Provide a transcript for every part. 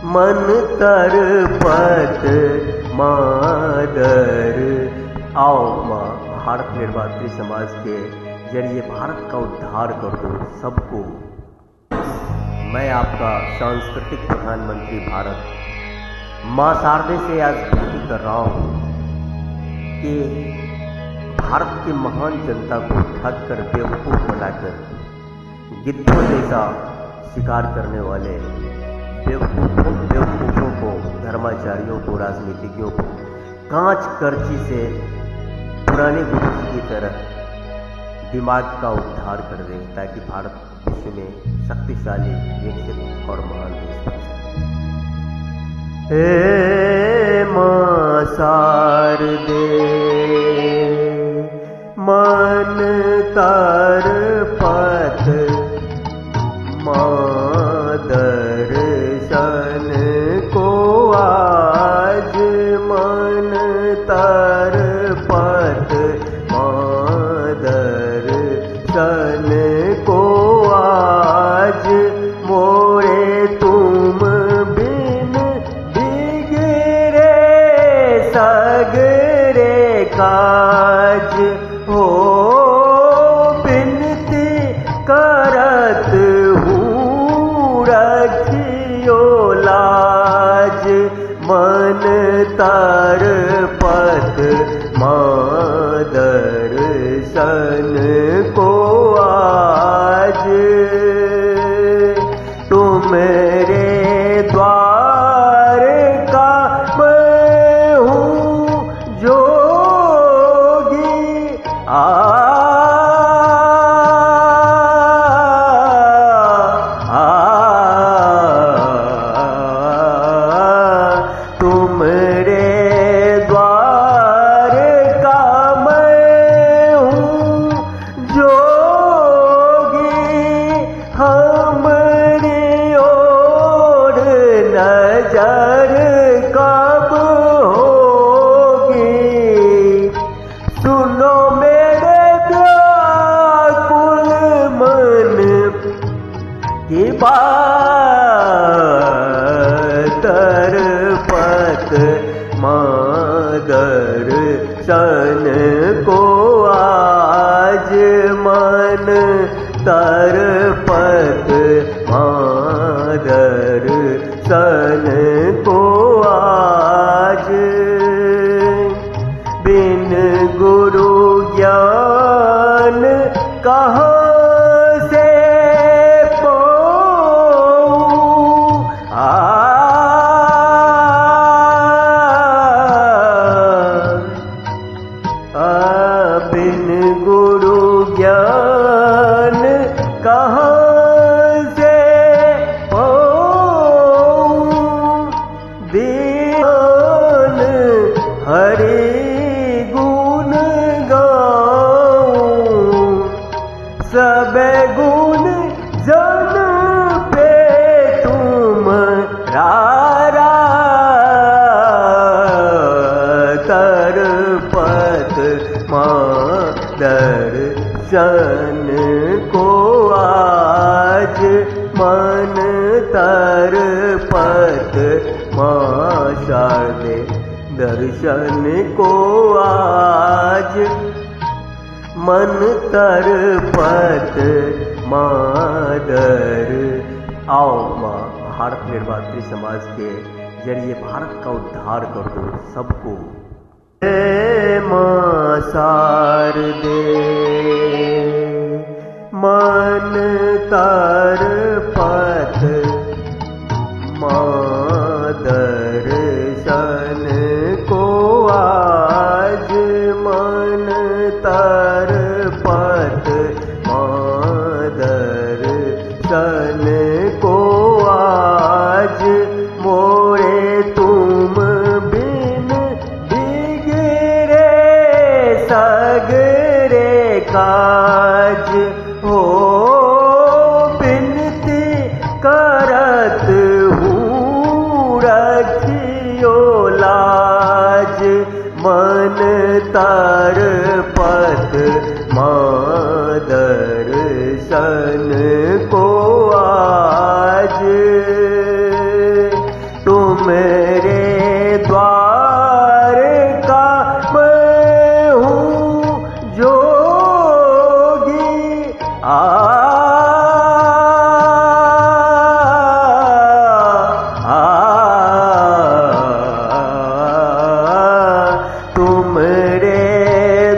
मन तरपत मादर। आओ माँ, भारत निर्वात्री समाज के जरिए भारत का उद्धार कर दो सबको। मैं आपका सांस्कृतिक प्रधानमंत्री भारत माँ शारदे से आज विनती कर रहा हूँ कि भारत की महान जनता को ठग कर बेवकूफ़ बनाकर गिद्धों जैसा शिकार करने वाले बेवकूफ़ों को, धर्माचार्यों को, राजनीतिज्ञों को कांच करची से पुराने गुरु की तरह दिमाग का उद्धार कर दे, ताकि भारत विश्व में शक्तिशाली, विकसित और महान देश बन सके। हे मां शारदे, मन तरपत मादर, दर्शन को आज मन तरपत मादर, दर्शन को आज मोरे तुम बिन बिगड़े सगरे काज हो। बिनती करत हूँ रखियो लाज, मन तरपत मादर, दर्शन को आज तुम्हारे द्वार का मैं हूँ जोगी। तुम्हारे द्वार का मैं हूँ जोगी, हमरी ओर नजर कब होगी। सुनो मेरे व्याकुल मन की बात, तरपत मादर, दर्शन को आज मन तरपत मादर, दर्शन को आज बिन गुरु ज्ञान कहाँ से बिन गुरु ज्ञान कहाँ से पाऊं। दीवान हरि गुण गाऊं, सब गुण जन पे तुम्हारा तरपत मादर, दर्शन को आज मन तरपत मां शारदे, दर्शन को आज मन तरपत मादर। आओ माँ, भारत निर्वात्री समाज के जरिए भारत का उद्धार कर दो सबको। हे मां शारदे, मन तरपत मादर, दर्शन को आज मन तरपत मादर, दर्शन को आज मोरे तुम बिन बिगड़े सगरे काज हो। बिनती करत हूँ रखियो लाज, मन तरपत मादर, दर्शन को आज मेरे द्वार का मैं हूँ जोगी। तुमरे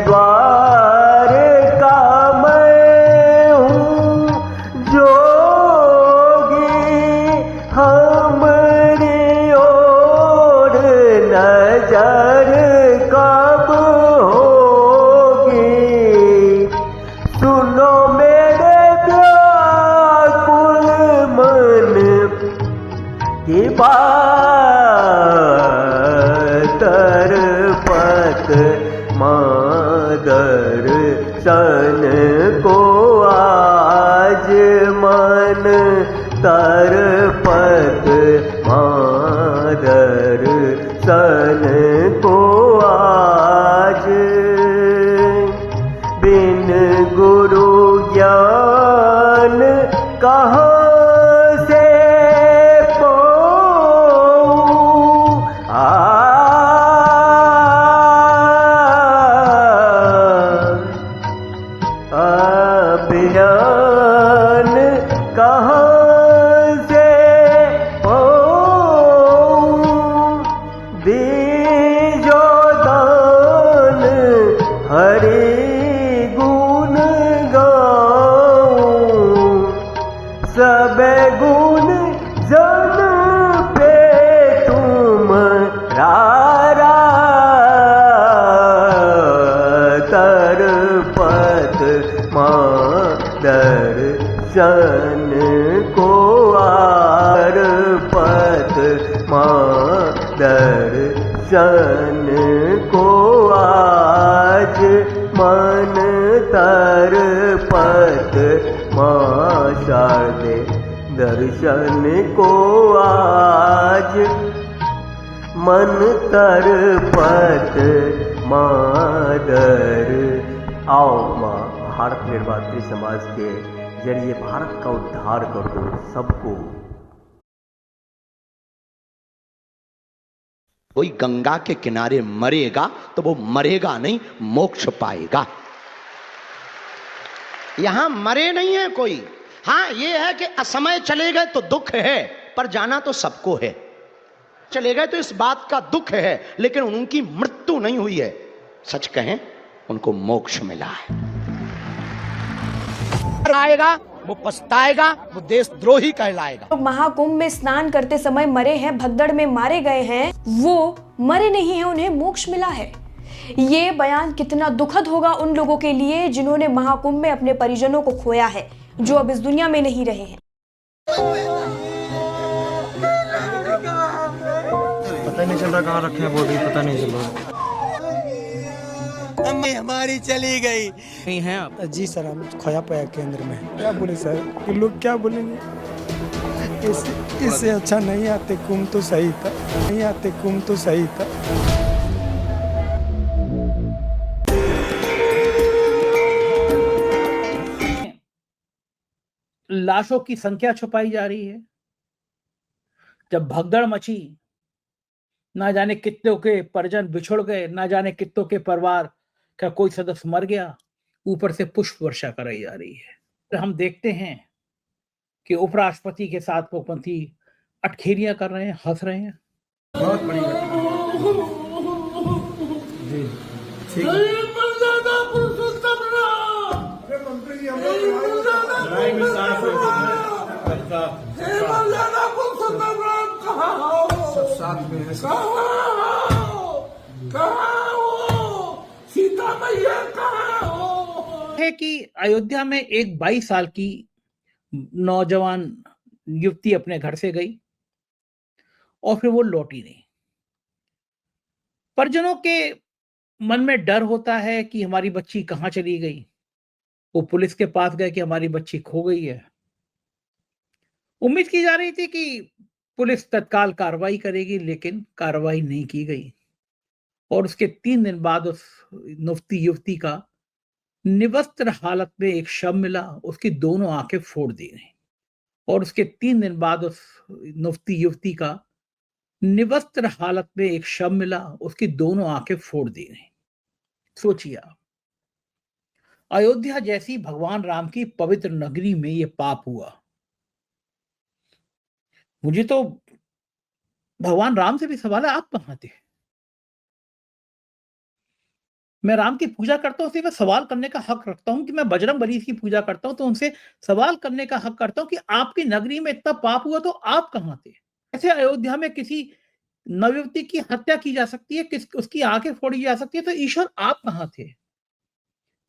द्वार का मैं हूँ जोगी। हमरी ओर नजर कब होगी। सुनो मेरे व्याकुल मन की बात, तरपत मादर सन को आज मन, तरपत मादर सन को आज। बिन गुरु ज्ञान कहाँ से पाऊं। अज्ञान कहाँ से पाऊं। दीजो दान हरि गुण गाऊं। सब गुण जन पे तुम्हारा, तरपत मादर सन को आज। तरपत मादर सन को आज मन, तरपत मां शारदे दर्शन को आज मन, तरपत मादर। आओ माँ, भारत निर्वात्री समाज के जरिए भारत का उद्धार कर दो सबको। कोई गंगा के किनारे मरेगा तो वो मरेगा नहीं, मोक्ष पाएगा। यहां मरे नहीं है कोई। हाँ, ये है कि असमय चले गए तो दुख है, पर जाना तो सबको है। चले गए तो इस बात का दुख है, लेकिन उनकी मृत्यु नहीं हुई है। सच कहें, उनको मोक्ष मिला है। आएगा वो पछताएगा, वो देशद्रोही कहलाएगा। लोग महाकुंभ में स्नान करते समय मरे हैं, भगदड़ में मारे गए हैं, वो मरे नहीं हैं, उन्हें मोक्ष मिला है। ये बयान कितना दुखद होगा उन लोगों के लिए जिन्होंने महाकुंभ में अपने परिजनों को खोया है, जो अब इस दुनिया में नहीं रहे हैं। पता नहीं चल रहा कहाँ रखे हैं बॉडी, पता नहीं चल रहा। अम्मी हमारी चली गई। नहीं है आप? जी सर, हम खोया पाया केंद्र में। क्या बोले सर, ये लोग क्या बोलेंगे। इससे अच्छा नहीं आते कुंभ तो सही था, नहीं आते कुंभ तो सही था। लाशों की संख्या छुपाई जा रही है। जब भगदड़ मची, ना जाने कितनों के परिजन बिछुड़ गए, ना जाने कितनों के परिवार का कोई सदस्य मर गया, ऊपर से पुष्प वर्षा कराई जा रही है। तो हम देखते हैं कि उपराष्ट्रपति के साथ मुख्यमंत्री अटखेलियां कर रहे हैं, हंस रहे हैं। बहुत बड़ी जी, ठीक है। सब साथ में है कि अयोध्या में एक 22 साल की नौजवान युवती अपने घर से गई और फिर वो लौटी नहीं। परिजनों के मन में डर होता है कि हमारी बच्ची कहाँ चली गई। वो पुलिस के पास गए कि हमारी बच्ची खो गई है। उम्मीद की जा रही थी कि पुलिस तत्काल कार्रवाई करेगी, लेकिन कार्रवाई नहीं की गई। और उसके 3 दिन बाद उस युवती का निवस्त्र हालत में एक शव मिला, उसकी दोनों आंखें फोड़ दी गई। और उसके 3 दिन बाद उस युवती का निवस्त्र हालत में एक शव मिला, उसकी दोनों आंखें फोड़ दी गई। सोचिए आप, अयोध्या जैसी भगवान राम की पवित्र नगरी में यह पाप हुआ। मुझे तो भगवान राम से भी सवाल है, आप कहां थे? मैं राम की पूजा करता हूं, मैं सवाल करने का हक रखता हूं कि मैं बजरंग बली की पूजा करता हूं, तो उनसे सवाल करने का हक करता हूं कि आपकी नगरी में इतना पाप हुआ तो आप कहां थे? ऐसे अयोध्या में किसी नवयुवती की हत्या की जा सकती है, उसकी आंखें फोड़ी जा सकती है, तो ईश्वर आप कहां थे?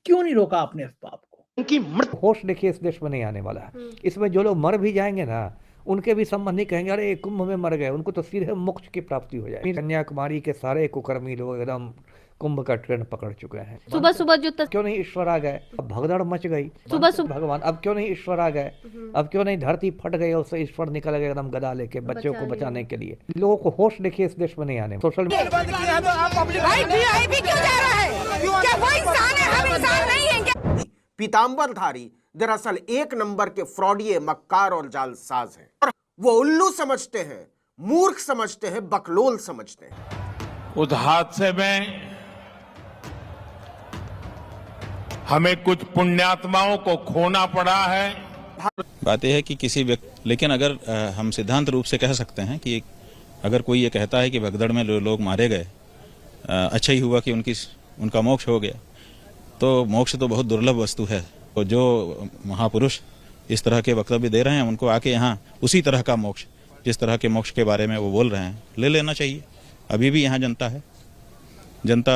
क्यों नहीं रोका आपने इस पाप को? उनकी मृत्यु होश देखिए इस देश में नहीं आने वाला है। इसमें जो लोग मर भी जाएंगे ना, उनके भी संबंध नहीं कहेंगे अरे कुंभ में मर गए, उनको तो सीधे मोक्ष की प्राप्ति हो जाएगी। कन्याकुमारी के सारे कुकर्मी लोग एकदम कुंभ का ट्रेन पकड़ चुके हैं। सुबह सुबह जो क्यों नहीं ईश्वर आ गए? अब भगदड़ मच गई। सुबह सुबह भगवान अब क्यों नहीं ईश्वर आ गए? अब क्यों नहीं धरती फट गई और उससे ईश्वर निकल गए एकदम गदा लेके बच्चों को बचाने के लिए? लोगों को होश देखिए इस देश में नहीं आने। सोशल पीताम्बरधारी दरअसल एक नंबर के फ्रॉडिये, मक्कार और जालसाज हैं। और वो उल्लू समझते हैं, मूर्ख समझते हैं, बकलोल समझते हैं। उस हादसे में हमें कुछ पुण्यात्माओं को खोना पड़ा है। बात यह है कि किसी व्यक्ति, लेकिन अगर हम सिद्धांत रूप से कह सकते हैं कि अगर कोई ये कहता है कि भगदड़ में लोग मारे गए, अच्छा ही हुआ कि उनका मोक्ष हो गया, तो मोक्ष तो बहुत दुर्लभ वस्तु है। तो जो महापुरुष इस तरह के वक्तव्य दे रहे हैं, उनको आके यहाँ उसी तरह का मोक्ष, जिस तरह के मोक्ष के बारे में वो बोल रहे हैं, ले लेना चाहिए। अभी भी यहाँ जनता है, जनता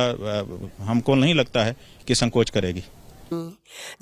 हमको नहीं लगता है कि संकोच करेगी।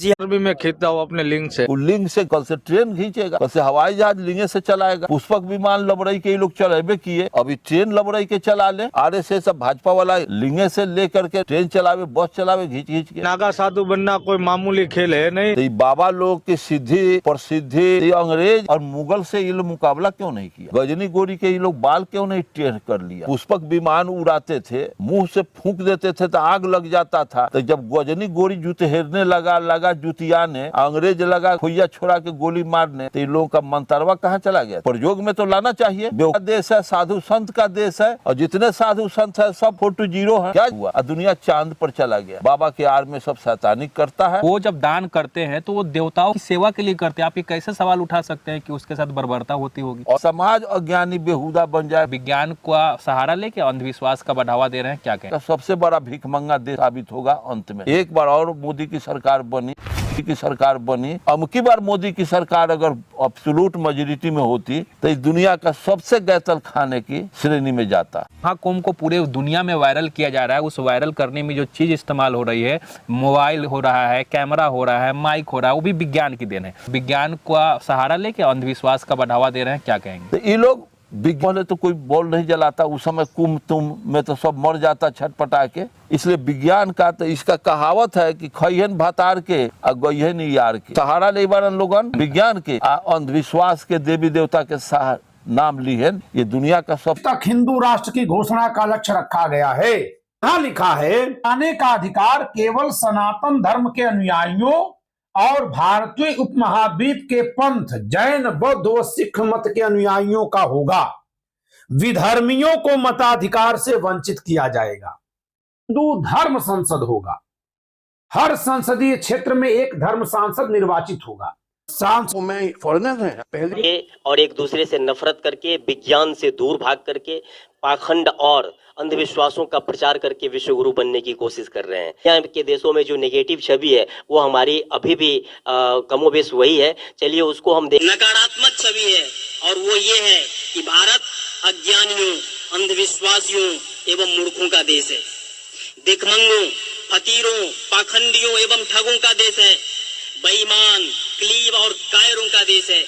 जी अभी मैं खींचता हूँ अपने लिंक से। लिंक से कल से ट्रेन खींचेगा, कल से हवाई जहाज लिंगे से चलाएगा, पुष्पक विमान लबरई के लोग चलेबे किए, अभी ट्रेन लबरई के चला ले। RSS सब भाजपा वाला लिंगे से लेकर के ट्रेन चलावे, बस चलावे घींच घींच के। नागा साधु बनना कोई मामूली खेल है नहीं। तो बाबा लोग की सिद्धि प्रसिद्धि अंग्रेज और मुगल से ये लोग मुकाबला क्यों नहीं किया? गजनी गोरी के ये लोग बाल क्यों नहीं टेढ़ कर लिया? पुष्पक विमान उड़ाते थे, मुंह से फूंक देते थे तो आग लग जाता था। तो जब गजनी गोरी जूते हेरने लगा जुतिया ने, अंग्रेज लगा खुइया छोड़ा के गोली मारने, तो इन लोगों का मंतरवा कहाँ चला गया? प्रयोग में तो लाना चाहिए। देश है, साधु संत का देश है, और जितने साधु संत है सब 420 है। क्या हुआ? दुनिया चांद पर चला गया। बाबा के आड़ में सब शैतानी करता है। वो जब दान करते हैं तो वो देवताओं की सेवा के लिए करते हैं। आप ये कैसे सवाल उठा सकते हैं कि उसके साथ बर्बरता होती होगी? और समाज अज्ञानी बेहुदा बन जाए। विज्ञान का सहारा लेके अंधविश्वास का बढ़ावा दे रहे हैं, क्या कहें? सबसे बड़ा भिखमंगा देश साबित होगा अंत में। एक बार और मोदी की सरकार बनी, अब की बार मोदी की सरकार अगर एब्सोल्यूट मेजॉरिटी में होती तो इस दुनिया का सबसे गैतल खाने की श्रेणी में जाता। महाकुंभ को पूरे दुनिया में वायरल किया जा रहा है। उस वायरल करने में जो चीज इस्तेमाल हो रही है, मोबाइल हो रहा है, कैमरा हो रहा है, माइक हो रहा है, वो भी विज्ञान की देन है। विज्ञान का सहारा लेके अंधविश्वास का बढ़ावा दे रहे हैं, क्या कहेंगे? तो ये लोग पहले तो कोई बॉल नहीं जलाता, उस समय कुंभ तुम में तो सब मर जाता छटपटा के। इसलिए विज्ञान का तो इसका कहावत है कि खैहन भातार के और गईहन यार के। सहारा ले बारन लोगन विज्ञान के, अंधविश्वास के, देवी देवता के सहारा नाम ली है। ये दुनिया का सब तक हिंदू राष्ट्र की घोषणा का लक्ष्य रखा गया है। यहाँ लिखा है, आने का अधिकार केवल सनातन धर्म के अनुयायियों और भारतीय उपमहाद्वीप के पंथ, जैन, बौद्ध व सिख मत के अनुयायियों का होगा। विधर्मियों को मताधिकार से वंचित किया जाएगा। हिंदू धर्म संसद होगा। हर संसदीय क्षेत्र में एक धर्म सांसद निर्वाचित होगा। में फॉरेनर है पहले, और एक दूसरे से नफरत करके, विज्ञान से दूर भाग करके, पाखंड और अंधविश्वासों का प्रचार करके विश्व गुरु बनने की कोशिश कर रहे हैं। यहाँ के देशों में जो नेगेटिव छवि है वो हमारी अभी भी कमोबेश वही है। चलिए उसको हम देख। नकारात्मक छवि है और वो ये है कि भारत अज्ञानियों, अंधविश्वासियों एवं मूर्खों का देश है। दिखमंगों, फकीरों, पाखंडियों एवं ठगों का देश है। बेईमान, क्लीब और कायरों का देश है।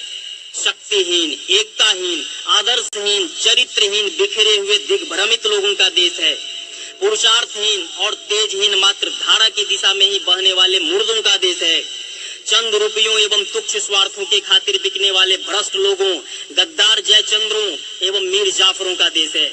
शक्तिहीन, एकताहीन, आदर्शहीन, चरित्रहीन, बिखरे हुए दिग्भ्रमित लोगों का देश है। पुरुषार्थहीन और तेजहीन, मात्र धारा की दिशा में ही बहने वाले मुर्दों का देश है। चंद रुपयों एवं तुच्छ स्वार्थों के खातिर बिकने वाले भ्रष्ट लोगों, गद्दार जयचंद्रों एवं मीर जाफरों का देश है।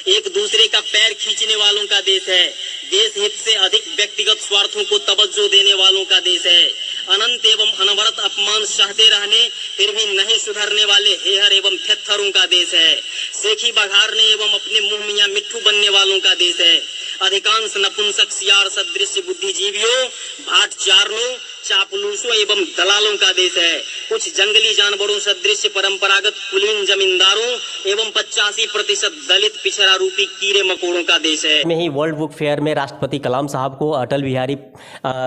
एक दूसरे का पैर खींचने वालों का देश है। देश हित से अधिक व्यक्तिगत स्वार्थों को तवज्जो देने वालों का देश है। अनंत एवं अनवरत अपमान सहते रहने फिर भी नहीं सुधरने वाले हेहर एवं थेत्थरों का देश है। सेखी बघारने एवं अपने मुंह मियां मिट्ठू बनने वालों का देश है। अधिकांश नपुंसक सियार सदृश बुद्धिजीवियों, भाट चारणों, चापलूसों एवं दलालों का देश है। कुछ जंगली जानवरों सदृश परंपरागत कुलीन जमींदारों एवं 85% दलित पिछड़ा रूपी कीड़े मकोड़ों का देश है। में ही वर्ल्ड बुक फेयर में राष्ट्रपति कलाम साहब को, अटल बिहारी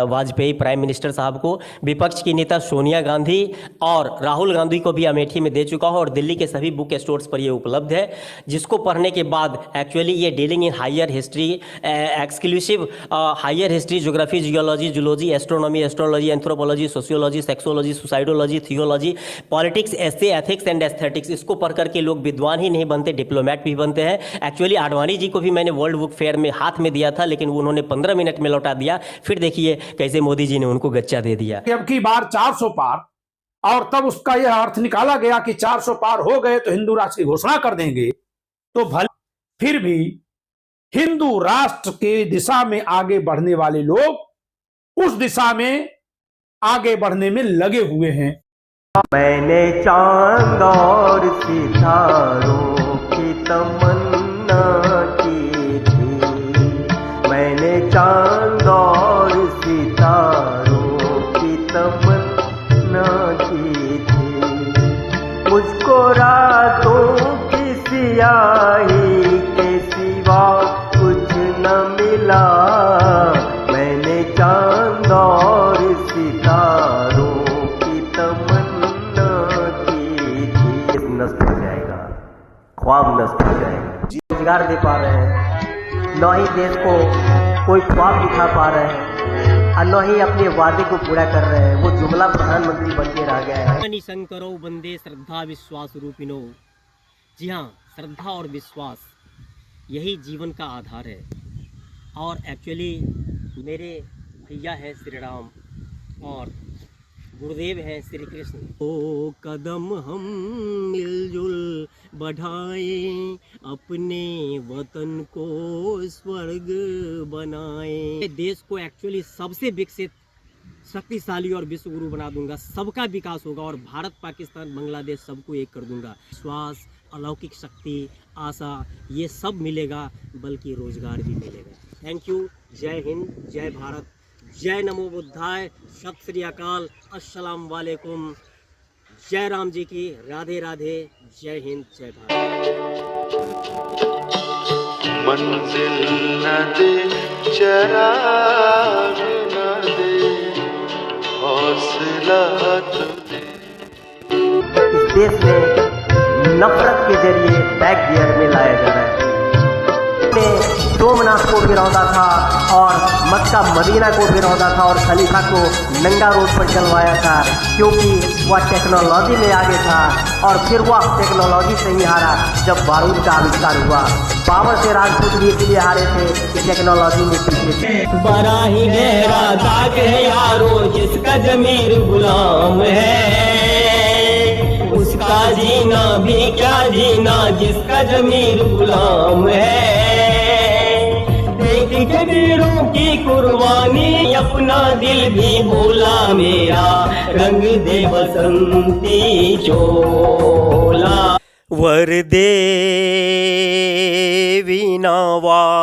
वाजपेयी प्राइम मिनिस्टर साहब को, विपक्ष की नेता सोनिया गांधी और राहुल गांधी को भी अमेठी में दे चुका हूँ और दिल्ली के सभी बुक स्टोर्स पर ये उपलब्ध है, जिसको पढ़ने के बाद एक्चुअली ये dealing in higher history, exclusive higher history, geography, geology, zoology, astronomy, astrology, anthropology, sociology, sexology, suicidology, theology, politics, essay, ethics and aesthetics, इसको पढ़ करके लोग विद्वान ही नहीं बनते, डिप्लोमेट भी बनते हैं। एक्चुअली आडवाणी जी को भी मैंने वर्ल्ड बुक फेयर में हाथ में दिया था, लेकिन उन्होंने 15 मिनट में लौटा दिया। फिर देखिए कैसे मोदी जी ने उनको गच्चा दे दिया। अब की बार 400 पार, और तब उसका यह अर्थ निकाला गया कि 400 पार हो गए तो हिंदू राष्ट्र की घोषणा कर देंगे। तो भले फिर भी हिंदू राष्ट्र के दिशा में आगे बढ़ने वाले लोग उस दिशा में आगे बढ़ने में लगे हुए हैं। मैंने चांद और सितारों की तमन्ना की थी, मैंने चांद और सितारों की तमन्ना की थी, मुझको रातों की सियाही के सिवा कुछ न मिला, मैंने चांद और सितारों की तमन्ना की थी। नष्ट हो जाएगा, ख्वाब नष्ट हो जाएगा। रोजगार दे पा रहे हैं, न ही देश को कोई ख्वाब दिखा पा रहे हैं और न ही अपने वादे को पूरा कर रहे हैं। वो जुमला प्रधानमंत्री बन के रह गए हैं। शंकरो वंदे श्रद्धा विश्वास रूपिणो। जी हाँ, श्रद्धा और विश्वास यही जीवन का आधार है। और एक्चुअली मेरे भैया है श्री राम और गुरुदेव है श्री कृष्ण। ओ कदम हम मिलजुल बढ़ाएं, अपने वतन को स्वर्ग बनाएं। देश को एक्चुअली सबसे विकसित, शक्तिशाली और विश्व गुरु बना दूंगा। सबका विकास होगा और भारत, पाकिस्तान, बांग्लादेश सबको एक कर दूंगा। विश्वास, अलौकिक शक्ति, आशा, ये सब मिलेगा, बल्कि रोजगार भी मिलेगा। Thank you. जय हिंद, जय भारत, जय नमो बुद्धाय, सत श्री अकाल, अस्सलाम वालेकुम, जय राम जी की, राधे राधे, जय हिंद, जय भारत। मंजिल न दे, चराग न दे, हौसला तो दे। इस देश में नफरत के जरिए बैक गियर में लाया जा रहा है। सोमनाथ को गिरौदा था और मक्का मदीना को गिरौदा था और खलीफा को नंगा रोड पर चलवाया था, क्योंकि वह टेक्नोलॉजी में आगे था। और फिर वह टेक्नोलॉजी से ही हारा जब बारूद का आविष्कार हुआ। बाबर से राजपूत भी इसलिए हारे थे कि टेक्नोलॉजी में पीछे थे। बड़ा ही गहरा दाग है यारो जिसका जमीर गुलाम है, उसका जीना भी क्या जीना जिसका जमीर गुलाम है। देख के वीरों की कुर्बानी अपना दिल भी भूला मेरा, रंग दे बसंती चोला। वरदे वीणावादिनी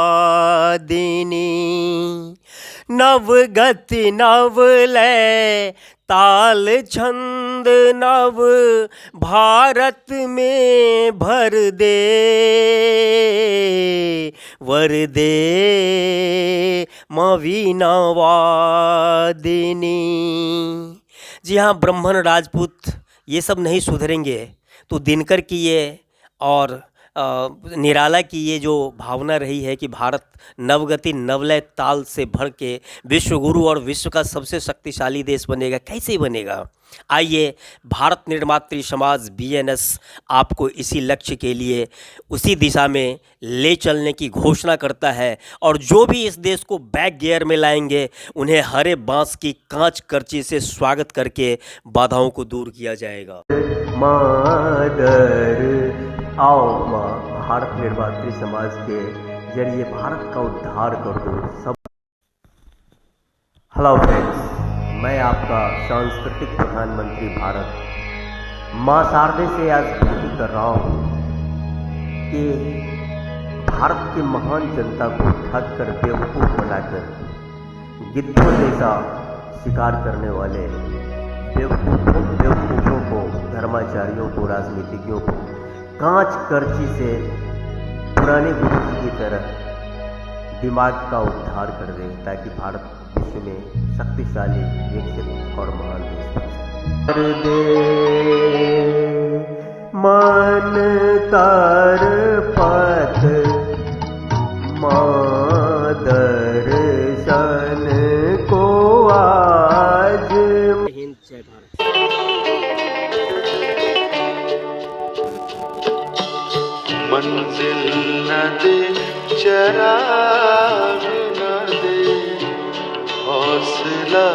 नवगति नवलय ताल छंद नव भारत में भर दे। वरदे मवीणावादिनी। जी हाँ, ब्राह्मण राजपूत ये सब नहीं सुधरेंगे तो दिनकर की ये और निराला की ये जो भावना रही है कि भारत नवगति नवलय ताल से भर के विश्व गुरु और विश्व का सबसे शक्तिशाली देश बनेगा, कैसे बनेगा? आइए, भारत निर्मात्री समाज BNS आपको इसी लक्ष्य के लिए उसी दिशा में ले चलने की घोषणा करता है। और जो भी इस देश को बैक गियर में लाएंगे उन्हें हरे बांस की कांच करची से स्वागत करके बाधाओं को दूर किया जाएगा। आओ माँ, भारत निर्मात्री समाज के जरिए भारत का उद्धार कर दो सब। हेलो फ्रेंड्स, मैं आपका सांस्कृतिक प्रधानमंत्री भारत माँ शारदे से आज विनती कर रहा हूँ कि भारत की महान जनता को ठग कर बेवकूफ़ बनाकर गिद्धों जैसा शिकार करने वाले बेवकूफ़ों को, धर्माचार्यों को, राजनीतिज्ञों को कांच करची से पुराने गुरु की तरह दिमाग का उद्धार कर दे, ताकि भारत विश्व में शक्तिशाली, विकसित और महान देश बन सके। मन तार पथ दर्शन को आज। मंजिल न दे, चराग न दे, हौसला